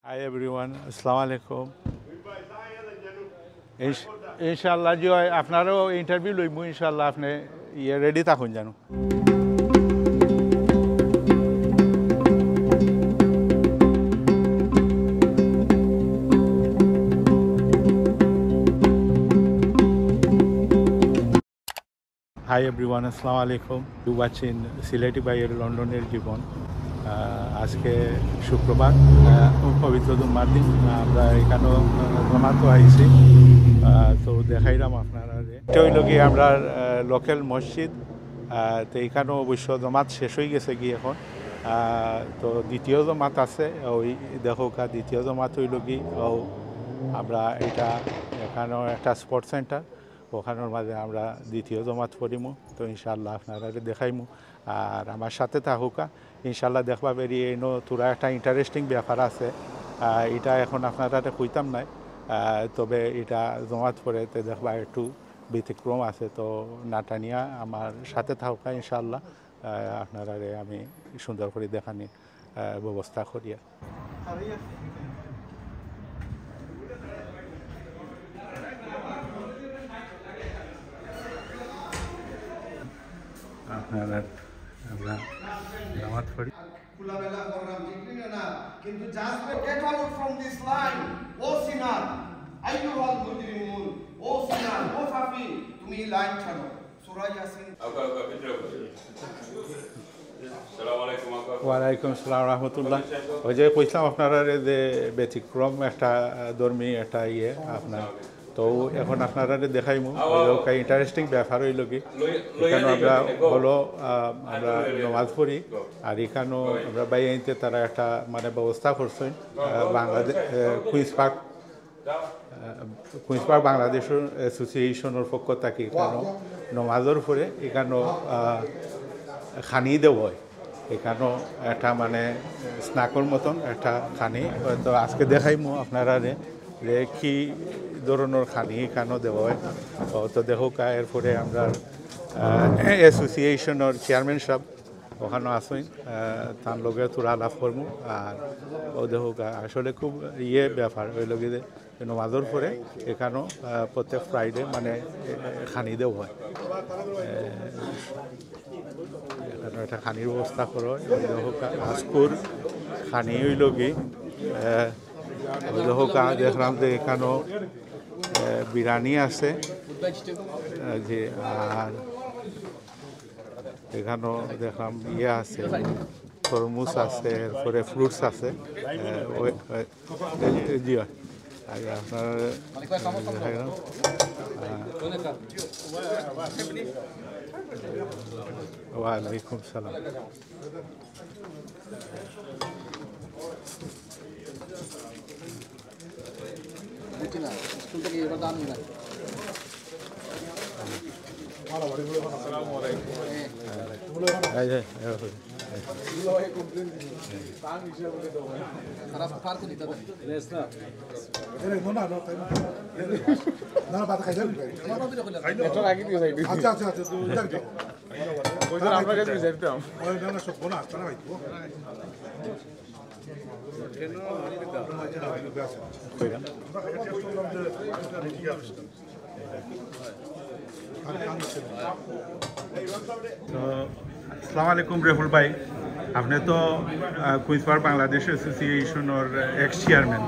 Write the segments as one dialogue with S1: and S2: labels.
S1: Hi everyone, Assalamu alaikum. ইনশাআল্লাহ জি আপনারও interview লইব ইনশাআল্লাহ আপনি রেডি থাকুন জানো হাই এভরিওয়ান আসসালামু আলাইকুম ইউ ওয়াচিং সিলেটি বাইয়ের লন্ডনের জীবন আজকে শুক্রবার পবিত্র জুম্মার দিন আমরা এখানেও জমাতো আইছি তো দেখাইলাম আপনারা এটা হইল কি আমরা লোকাল মসজিদ তো এখানেও অবশ্য জমাত শেষ হয়ে গেছে কি এখন তো দ্বিতীয় জমাত আছে ওই দেখো দ্বিতীয় জমাত হইল কি আমরা এটা এখানেও একটা স্পোর্টস সেন্টার ওখানের মাঝে আমরা দ্বিতীয় জমাত পড়িমু তো ইনশাআল্লাহ আপনারা দেখাইমু আর আমার সাথে থাকুকা ইনশাআল্লাহ দেখবা বেরিয়ে এনো তোরা একটা ইন্টারেস্টিং ব্যাপার আছে এটা এখন আপনারা কইতাম নাই তবে এটা জমাত পড়ে তো দেখবা একটু ব্যতিক্রম আছে তো নাটানিয়া আমার সাথে থাকুকা ইনশাআল্লাহ আপনারা আমি সুন্দর করে দেখানি ব্যবস্থা করিয়া আপনারা আমরা জামাত পড়ি
S2: খোলামেলা করলাম ঠিক না কিন্তু just get out from this line ও সিনার আইয়ুহাল মুজরিমুন ও সিনার ও ফাফি তুমি লাইন ছাড়ো সূরা ইয়াসিন
S1: ওয়ালাইকুম আসসালাম রহমতুল্লাহ ওই যে কইলাম আপনারা যে ব্যতিক্রম একটা ধর্মী একটা আপনার তো এখন আপনারা দেখাইমু ইন্টারেস্টিং ব্যাপার হইল কি এখানে আমরা হলো আমরা নমাজ পড়ি আর এখানেও আমরা বাইরে আনতে তারা একটা মানে ব্যবস্থা করছেন বাংলাদেশ কুইন্স পার্ক বাংলাদেশ অ্যাসোসিয়েশনের পক্ষ থেকে এখানেও নমাজের পরে এখানেও খানি দেব হয় এখানেও একটা মানে স্ন্যাকের মতন একটা খানি তো আজকে দেখাইমু আপনারা যে কী ধরনের খানি এখানেও দেওয়া হয় তো দেখুক এরপরে আমরা অ্যাসোসিয়েশনের চেয়ারম্যান সাহেব ওখানেও আসেন তার লগে তোরা আলাপ করবো আর ও দেখুক আসলে খুব ব্যাপার ওই লগে নমাজের পরে এখানেও প্রত্যেক ফ্রাইডে মানে খানি দেওয়া হয় এখানে একটা খানির ব্যবস্থা করো দেখুক আজকুর খানি হইল কি দেখলাম যে এখানেও বিরিয়ানি আছে যে আর এখানেও দেখলাম আছে তরমুজ আছে এরপরে ফ্রুটস আছে জি আপনার ওয়ালাইকুম সালাম
S3: স্কুল থেকে এবার দাম নিলাম
S1: আসসালামু আলাইকুম রেহুল ভাই আপনি তো কুইন্স পার্ক বাংলাদেশ অ্যাসোসিয়েশনের এক্স চেয়ারম্যান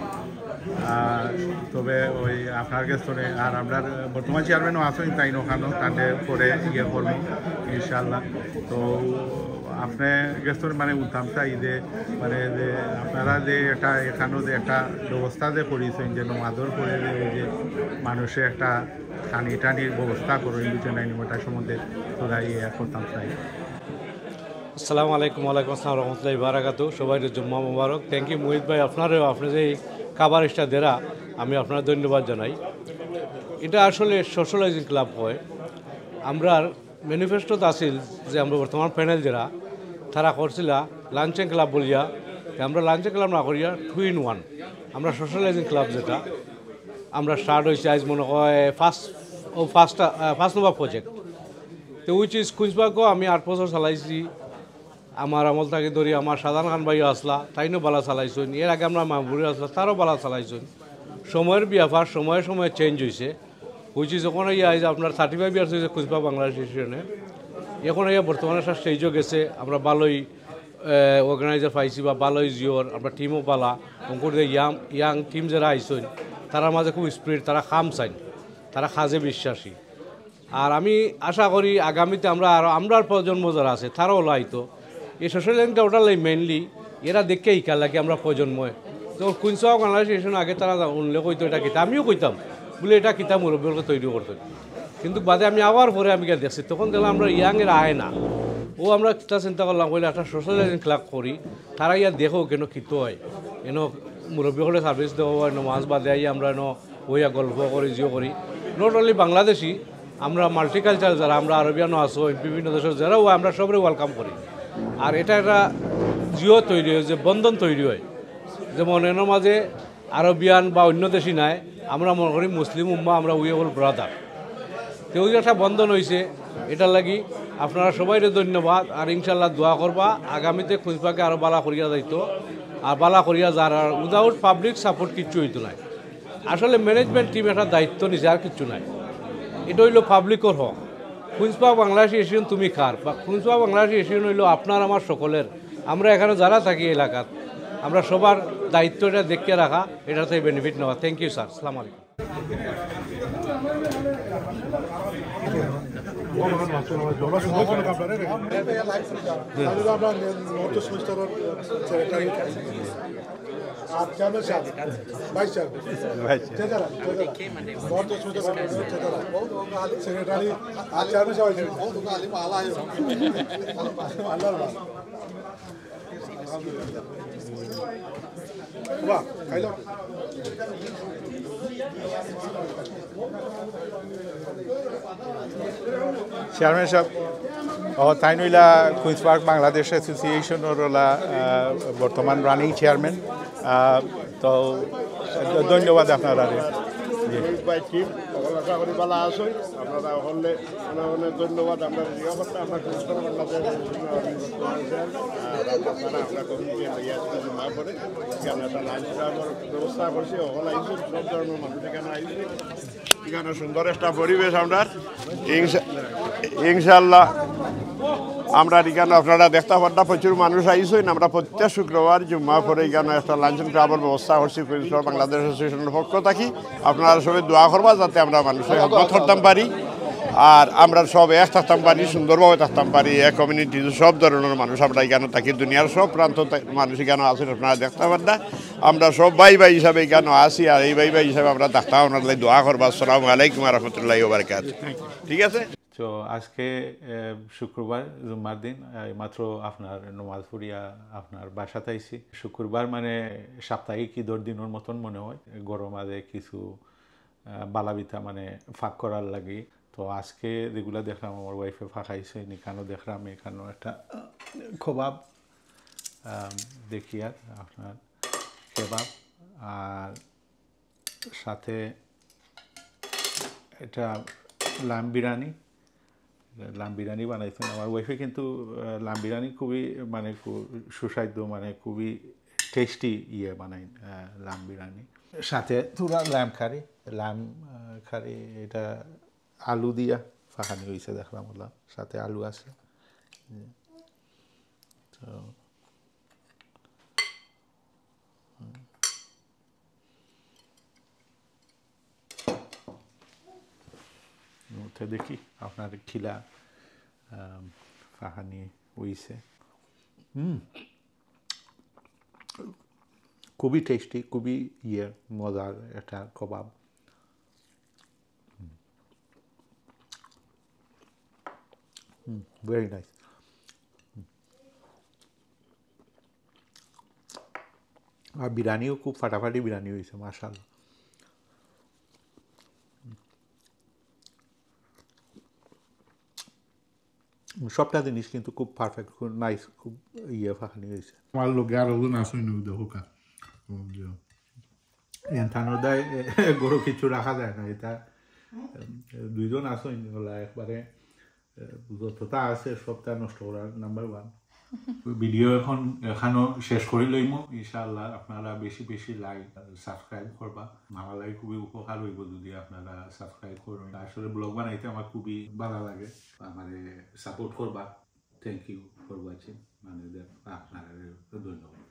S1: তবে ওই আপনার কাছে আর আমরা বর্তমান চেয়ারম্যানও আছেন তাই ওখানেও তাদের পরে করবো ইনশাল্লাহ তো আপনি গেছেন মানে উত্থাম চাই যে মানে যে আপনারা যে একটা এখানেও যে একটা ব্যবস্থা যে করেছেন যে নমাজের পরে যে মানুষে একটা টানির ব্যবস্থা করবেন দুটো সম্বন্ধে তোরা করতাম চাই
S4: আসসালামু আলাইকুম আসসালাম রহমতুল্লাহি বারাকাতু সবাই জুম্মা মুবারক থ্যাংক ইউ মোহিত ভাই আপনারও আপনি যে খাবার ইস্টা দেরা আমি আপনার ধন্যবাদ জানাই এটা আসলে সোশ্যালাইজিং ক্লাব হয় আমরা ম্যানিফেস্টোত আসিল যে আমরা বর্তমান প্যানেল যারা তারা করছিলা লাঞ্চিং ক্লাব বলিয়া আমরা লাঞ্চিং ক্লাব না করিয়া 2 in 1 আমরা সোশ্যালাইজিং ক্লাব যেটা আমরা স্টার্ট হয়েছে আজ মনে হয় ফার্স্ট নম্বর প্রজেক্ট তো উইচ ইজ কুইন্স পার্কও আমি 8 বছর চালাইছি আমার আমল থেকে ধরি আমার সাধারণ খান ভাইও আসলা তাইনও বালা চালাইছেন, এর আগে আমরা মাহবুরি আসলা তারও বালা চালাইছেন। সময়ের ব্যাপার সময়ে সময়ে চেঞ্জ হয়েছে যখন যে আপনার 35 ইয়ার্স হয়েছে খুঁজবা বাংলাদেশ স্টেশনে, এখন বর্তমানে একটা স্টেজও গেছে, আমরা ভালোই অর্গানাইজার পাইছি বা ভালোই জিওর আমরা টিমও পালা অঙ্কুর ইয়াং টিম যারা আইসেন তার মাঝে খুব স্পিরিট, তারা খাম চাইন, তারা কাজে বিশ্বাসী। আর আমি আশা করি আগামীতে আমরা প্রজন্ম যারা আছে তারাও লাইতো এই সোশ্যাল মিডিয়াটা ওটাই মেনলি এরা দেখে ইকা লাগে আমরা প্রজন্ময়। তো কুইন্সও বাংলাদেশ স্টেশন আগে তারা উল্লেখ হইতো এটা কিতা, আমিও কইতাম বলে এটা কিতা মুরব্বীকে তৈরি করতেন, কিন্তু বাদে আমি আবার পরে আমি দেখছি তখন দেখলাম আমরা ইয়াংয়ের আয় না ও আমরা কিতা চিন্তা করলাম বলে একটা সোশ্যালাইজেশন ক্লাব করি, তারা ইয়ার দেখো কেন কিত হয় এন মুরব্বী হলে সার্ভিস দেওয়া হয় মাছ বাদে আই আমরা ওইয়া গল্প করি জিও করি। নট অনলি বাংলাদেশি, আমরা মাল্টিকালচার যারা আমরা আরবিয়ানও আসো বিভিন্ন দেশের যারাও আমরা সবাই ওয়েলকাম করি। আর এটা একটা জিও তৈরি হয় যে বন্ধন তৈরি হয়, যেমন এর মাঝে আরবিয়ান বা অন্য দেশি নাই, আমরা মনে করি মুসলিম উম্মা আমরা উই হল ব্রাদার, তেও একটা বন্ধন হয়েছে। এটার লাগি আপনারা সবাই ধন্যবাদ। আর ইনশাল্লাহ দোয়া করবা আগামীতে খুঁজবাকে আরও বালা করিয়া যাইতো, আর বালা করিয়া যার আর উইদাউট পাবলিক সাপোর্ট কিচ্ছু হইতো নাই। আসলে ম্যানেজমেন্ট টিম একটা দায়িত্ব নিছে, আর কিচ্ছু নাই। এটা হইল পাবলিকর হক। খুঁজপা বাংলাদেশ এশিয়ান তুমি কার বা খুঁজপা বাংলাদেশ এশিয়ান হইল আপনার আমার সকলের। আমরা এখানে যারা থাকি এলাকাত আমরা সবার দায়িত্ব এটা দেখে রাখা, এটাতে বেনিফিট নেওয়া। থ্যাংক ইউ স্যার, আসসালামু আলাইকুম।
S1: চেয়ারম্যান সাহেব তাই নইলা কুইন্স পার্ক বাংলাদেশ অ্যাসোসিয়েশনের বর্তমান রানিং চেয়ারম্যান, তো ধন্যবাদ আপনার।
S3: আশা করি ভালো আসুন আপনারা হলে অনেক ধন্যবাদ। আমরা আমরা ব্যবস্থা করছি, ওখানে আইসুন সব ধরনের মানুষ এখানে আইসুন, এখানে সুন্দর একটা পরিবেশ আমরা ইনশাল্লাহ আমরা এখানে আপনারা দেখতে পারটা প্রচুর মানুষ আইসেন। আমরা প্রত্যেক শুক্রবার জুম্মা পরে এখানে একটা লাঞ্চ ক্লাবের ব্যবস্থা করছি বাংলাদেশ অ্যাসোসিয়েশনের পক্ষ থাকি। আপনারা সবাই দোয়া করবা যাতে আমরা মানুষের খেদমত করতাম পারি, আর আমরা সব এক থাকতাম পারি, সুন্দরভাবে থাকতাম পারি। এক কমিউনিটি সব ধরনের মানুষ আমরা এখানে থাকি, দুনিয়ার সব প্রান্ত মানুষ এখানে আছেন, আপনারা দেখতে পারেন না। আমরা সব ভাই ভাই হিসাবে এখানে আসি, আর এই ভাই ভাই হিসাবে আমরা থাকতাম। আপনাদের দোয়া করবা। আসসালামু আলাইকুম ওয়া রাহমাতুল্লাহি ওয়া বারাকাতুহু। ঠিক আছে।
S1: তো আজকে শুক্রবার জুম্মার দিন, মাত্র আপনার নমাজ পড়িয়া আপনার বাসাতে আইছি। শুক্রবার মানে সাপ্তাহিক ঈদের দিনের মতন মনে হয়, গরম আগে কিছু বালাবিতা মানে ফাঁক করার লাগি। তো আজকে যেগুলো দেখলাম আমার ওয়াইফে ফাঁকাইছে, এখানেও দেখলাম এখানেও একটা কবাব দেখি, আর আপনার কেবাব, আর সাথে এটা লাম বিরিয়ানি বানাইছেন আমার ওয়াইফে। কিন্তু লাম বিরিয়ানি খুবই মানে সুস্বাদু, মানে খুবই টেস্টি বানাই লাম বিরিয়ানি। সাথে পুরা লাম খারি এটা আলু দিয়া ফাঁকানি হয়েছে দেখলাম, ওলা সাথে আলু আছে। তো দেখি আপনার খিলা ফাহানি হইছে। খুবই টেস্টি, খুবই মজার একটা কবাব। Very nice. আর বিরিয়ানিও খুব ফাটাফাটি বিরিয়ানি হয়েছে, মাশাআল্লাহ। সবটা জিনিস কিন্তু খুব পারফেক্ট, খুব নাইস, খুব ফাঁকানি হয়েছে। আমার লোকে আরো আসুন হোকা এনথানোদায় গরু কিছু রাখা যায় না, এটা দুইজন আসুন ওলা একবারে যতটা আছে সবটা নষ্ট করার নাম্বার ওয়ান। ভিডিও এখন এখানেও শেষ করে লইম ইনশাআল্লাহ। আপনারা বেশি বেশি লাইক সাবস্ক্রাইব করবা, আমার লাগে খুবই উপকার হইব যদি আপনারা সাবস্ক্রাইব করবেন। আসলে ব্লগ বানাইতে আমার খুবই ভালো লাগে, আমাদের সাপোর্ট করবা। থ্যাংক ইউ ফর ওয়াচিং, মানে আপনারা ধন্যবাদ।